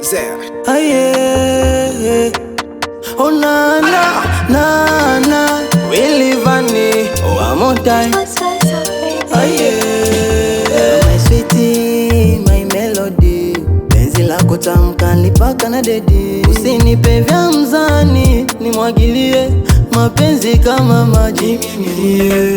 Zero. Aye, oh na na na na, we live on it one more time. Aye, my sweetie, my melody, penzi lako tamu kanipaka na dedi. Usinipe vya mzani, nimwagilie mapenzi kama maji nimilie.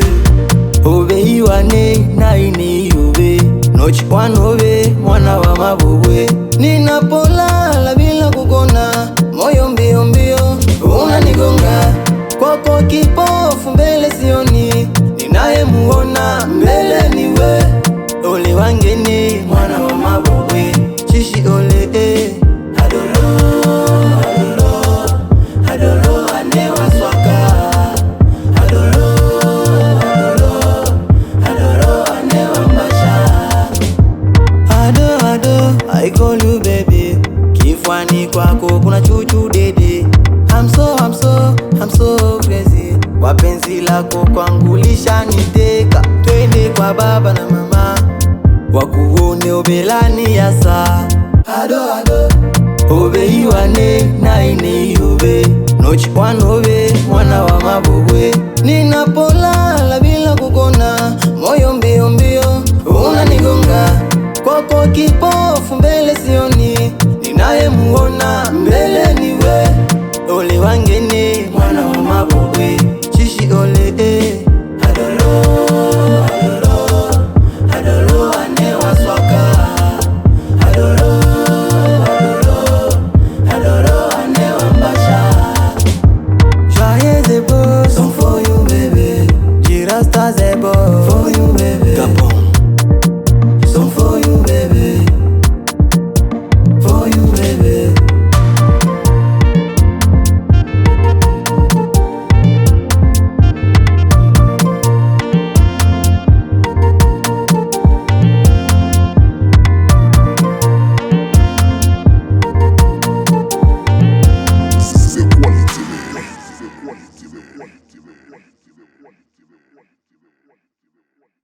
Obe iwane na ini obe, nochi wanobe mwana wa mabogwe. Ninapolala bila kukona, moyo mbio mbio unanigonga. Kwako kipofu mbele sioni, ninayemuona mbele niwe. Ole wangeni mwana wa mabogwe, chishi ole adolo, adolo, adolo anewa swaka. Adolo, adolo, adolo anewa mbasha. Ado, ado, I call you baby. Kifwani kwako kuna chuchu dede. I'm so crazy. Wapenzi lako kwangu lishaniteka. Twende kwa baba na mama, wakuone obelani yasa. Ado, ado, obe iwane na ine obe, nochi wanobe mwana wa mabu.